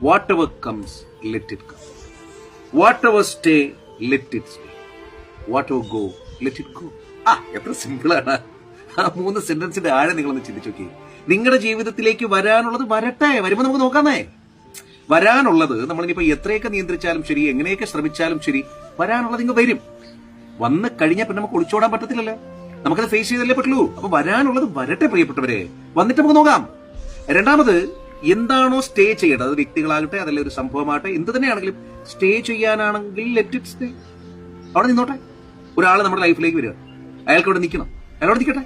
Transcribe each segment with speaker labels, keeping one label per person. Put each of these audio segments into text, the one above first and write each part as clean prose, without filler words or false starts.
Speaker 1: Whatever comes, let it come. Whatever stay, let it stay. Whatever go, let it go. എത്ര സിമ്പിളാണ് ആ 3 സെന്റൻസിന്റെ ആഴം നിങ്ങളൊന്ന് ചിന്തിച്ചു നോക്കി. നിങ്ങളുടെ ജീവിതത്തിലേക്ക് വരാനുള്ളത് വരട്ടെ, വരുമ്പോൾ നമുക്ക് നോക്കാന്നേ. വരാനുള്ളത് നമ്മളിനിപ്പോ എത്രയൊക്കെ നിയന്ത്രിച്ചാലും ശരി, എങ്ങനെയൊക്കെ ശ്രമിച്ചാലും ശരി, വരാനുള്ളത് ഇങ്ങ് വരും. വന്ന് കഴിഞ്ഞാൽ പിന്നെ നമുക്ക് ഒളിച്ചോടാൻ പറ്റത്തില്ലല്ലോ, നമുക്കത് ഫേസ് ചെയ്തല്ലേ പറ്റുള്ളൂ. അപ്പൊ വരാനുള്ളത് വരട്ടെ പ്രിയപ്പെട്ടവരെ, വന്നിട്ട് നമുക്ക് നോക്കാം. രണ്ടാമത്, എന്താണോ സ്റ്റേ ചെയ്യേണ്ടത്, അത് വ്യക്തികളാകട്ടെ, അതല്ല ഒരു സംഭവമാകട്ടെ, എന്ത് തന്നെയാണെങ്കിലും സ്റ്റേ ചെയ്യാനാണെങ്കിൽ ലെറ്റ് ഇറ്റ് സ്റ്റേ. അവിടെ നിന്നോട്ടെ. ഒരാൾ നമ്മുടെ ലൈഫിലേക്ക് വരിക, അയാൾക്ക് ഇവിടെ നിൽക്കണം, അയാളോട് നിൽക്കട്ടെ.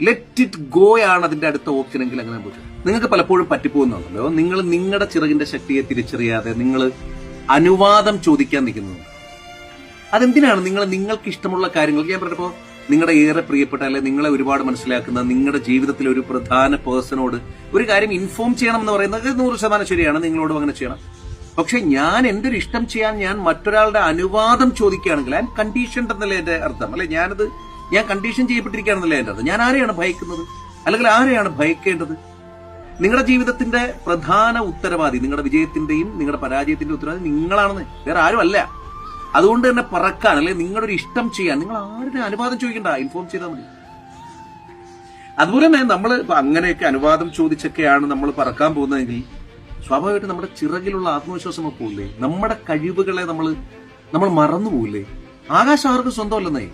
Speaker 1: ലെറ്റ് ഇറ്റ് ഗോ ആണ് അതിന്റെ അടുത്ത ഓപ്ഷൻ എങ്കിൽ അങ്ങനെ പോയി. നിങ്ങൾക്ക് പലപ്പോഴും പറ്റിപ്പോകുന്നുണ്ടല്ലോ, നിങ്ങൾ നിങ്ങളുടെ ചിറകിന്റെ ശക്തിയെ തിരിച്ചറിയാതെ നിങ്ങൾ അനുവാദം ചോദിക്കാൻ നിൽക്കുന്നത്. അതെന്തിനാണ്? നിങ്ങൾക്ക് ഇഷ്ടമുള്ള കാര്യങ്ങൾ, ഞാൻ പറഞ്ഞപ്പോ നിങ്ങളുടെ ഏറെ പ്രിയപ്പെട്ട, അല്ലെ നിങ്ങളെ ഒരുപാട് മനസ്സിലാക്കുന്ന നിങ്ങളുടെ ജീവിതത്തിലെ ഒരു പ്രധാന പേഴ്സണോട് ഒരു കാര്യം ഇൻഫോം ചെയ്യണം എന്ന് പറയുന്നത് 100% ശരിയാണ്, നിങ്ങളോടും അങ്ങനെ ചെയ്യണം. പക്ഷെ ഞാൻ എന്റെ ഒരു ഇഷ്ടം ചെയ്യാൻ ഞാൻ മറ്റൊരാളുടെ അനുവാദം ചോദിക്കുകയാണെങ്കിൽ ഐ എം കണ്ടീഷൻഡ് എന്നല്ലേ എന്റെ അർത്ഥം, അല്ലെ? ഞാൻ കണ്ടീഷൻ ചെയ്യപ്പെട്ടിരിക്കുകയാണെന്നല്ലേ എന്റെ അർത്ഥം. ഞാൻ ആരെയാണ് ഭയക്കുന്നത്, അല്ലെങ്കിൽ ആരെയാണ് ഭയക്കേണ്ടത്? നിങ്ങളുടെ ജീവിതത്തിന്റെ പ്രധാന ഉത്തരവാദി, നിങ്ങളുടെ വിജയത്തിന്റെയും നിങ്ങളുടെ പരാജയത്തിന്റെയും ഉത്തരവാദി നിങ്ങളാണെന്ന്, വേറെ ആരും അല്ല. അതുകൊണ്ട് തന്നെ പറക്കാൻ, അല്ലെ നിങ്ങളുടെ ഒരു ഇഷ്ടം ചെയ്യാൻ നിങ്ങൾ ആരുടെ അനുവാദം ചോദിക്കണ്ട, ഇൻഫോം ചെയ്താൽ മതി. അതുപോലെ തന്നെ നമ്മൾ അങ്ങനെയൊക്കെ അനുവാദം ചോദിച്ചൊക്കെയാണ് നമ്മൾ പറക്കാൻ പോകുന്നതെങ്കിൽ സ്വാഭാവികമായിട്ട് നമ്മുടെ ചിറകിലുള്ള ആത്മവിശ്വാസം പോകില്ലേ, നമ്മുടെ കഴിവുകളെ നമ്മൾ മറന്നുപോകില്ലേ. ആകാശം ആർക്കും സ്വന്തമല്ലെന്നേ,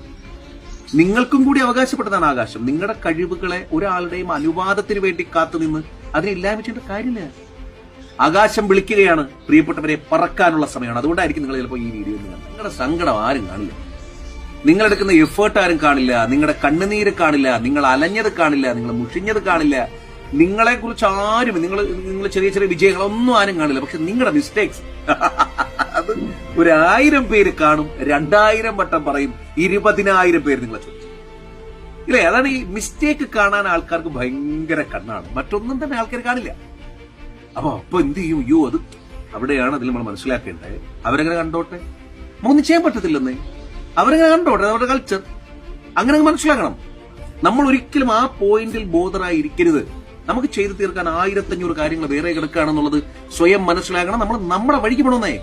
Speaker 1: നിങ്ങൾക്കും കൂടി അവകാശപ്പെട്ടതാണ് ആകാശം. നിങ്ങളുടെ കഴിവുകളെ ഒരാളുടെയും അനുവാദത്തിന് വേണ്ടി കാത്തുനിന്ന് അതിനെ ഇല്ലായ്മ ചെയ്യേണ്ട കാര്യമില്ല. ആകാശം വിളിക്കുകയാണ് പ്രിയപ്പെട്ടവരെ, പറക്കാനുള്ള സമയമാണ്. അതുകൊണ്ടായിരിക്കും നിങ്ങൾ ചിലപ്പോൾ ഈ വീഡിയോ നിങ്ങളുടെ സങ്കടം ആരും കാണില്ല, നിങ്ങളെടുക്കുന്ന എഫേർട്ട് ആരും കാണില്ല, നിങ്ങളുടെ കണ്ണുനീര് കാണില്ല, നിങ്ങൾ അലഞ്ഞത് കാണില്ല, നിങ്ങൾ മുഷിഞ്ഞത് കാണില്ല, നിങ്ങളെ കുറിച്ച് ആരും, നിങ്ങൾ ചെറിയ ചെറിയ വിജയങ്ങളൊന്നും ആരും കാണില്ല. പക്ഷെ നിങ്ങളുടെ മിസ്റ്റേക്സ് അത് 1000 പേര് കാണും, 2000 വട്ടം പറയും, 20,000 പേര് നിങ്ങളെ ചോദിച്ചു ഇല്ലേ. അതാണ് ഈ മിസ്റ്റേക്ക് കാണാൻ ആൾക്കാർക്ക് ഭയങ്കര കണ്ണാണ്, മറ്റൊന്നും തന്നെ ആൾക്കാർ കാണില്ല. അപ്പൊ എന്ത് ചെയ്യും? അത് അവിടെയാണ് അതിൽ നമ്മൾ മനസ്സിലാക്കേണ്ടത്. അവരങ്ങനെ കണ്ടോട്ടെ, ഒന്നും ചെയ്യാൻ പറ്റത്തില്ലെന്നേ, അവരങ്ങനെ കണ്ടോട്ടെ, അവരുടെ കൾച്ചർ അങ്ങനെ മനസ്സിലാക്കണം. നമ്മൾ ഒരിക്കലും ആ പോയിന്റിൽ ബോധറായി ഇരിക്കരുത്. നമുക്ക് ചെയ്തു തീർക്കാൻ 1500 കാര്യങ്ങൾ വേറെ കിടക്കുകയാണെന്നുള്ളത് സ്വയം മനസ്സിലാക്കണം. നമ്മൾ നമ്മുടെ വഴിക്ക് പോകണമെന്നേ.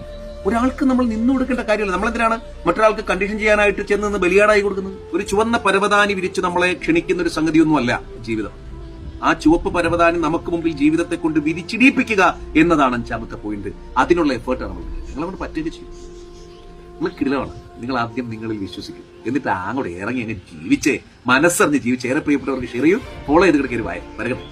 Speaker 1: ഒരാൾക്ക് നമ്മൾ നിന്നു കൊടുക്കേണ്ട കാര്യമില്ല. നമ്മളെന്തിനാണ് മറ്റൊരാൾക്ക് കണ്ടീഷൻ ചെയ്യാനായിട്ട് ചെന്ന് ബലിയാടായി കൊടുക്കുന്നത്? ഒരു ചുവന്ന പരവതാനി വിരിച്ച് നമ്മളെ ക്ഷണിക്കുന്ന ഒരു സംഗതിയൊന്നുമല്ല ജീവിതം. ആ ചുവപ്പ് പരവതാനി നമുക്ക് മുമ്പിൽ ജീവിതത്തെ കൊണ്ട് വിരിച്ചിടിപ്പിക്കുക എന്നതാണ് 5ാമത്തെ പോയിന്റ്. അതിനുള്ള എഫേർട്ടാണ് നമ്മൾ. നിങ്ങളവിടെ പറ്റുക ചെയ്യും. നിങ്ങൾ കിടിലമാണ്. നിങ്ങൾ ആദ്യം നിങ്ങളിൽ വിശ്വസിക്കും, എന്നിട്ട് അങ്ങോട്ട് ഇറങ്ങി അങ്ങ് ജീവിച്ചേ, മനസ്സറിഞ്ഞ് ജീവിച്ചേ. ഏറെ പ്രിയപ്പെട്ടവർക്ക് ഷെയർ ചെയ്യും, ഫോളോ ചെയ്ത് കിടക്കരുത്. വരകട്ടെ.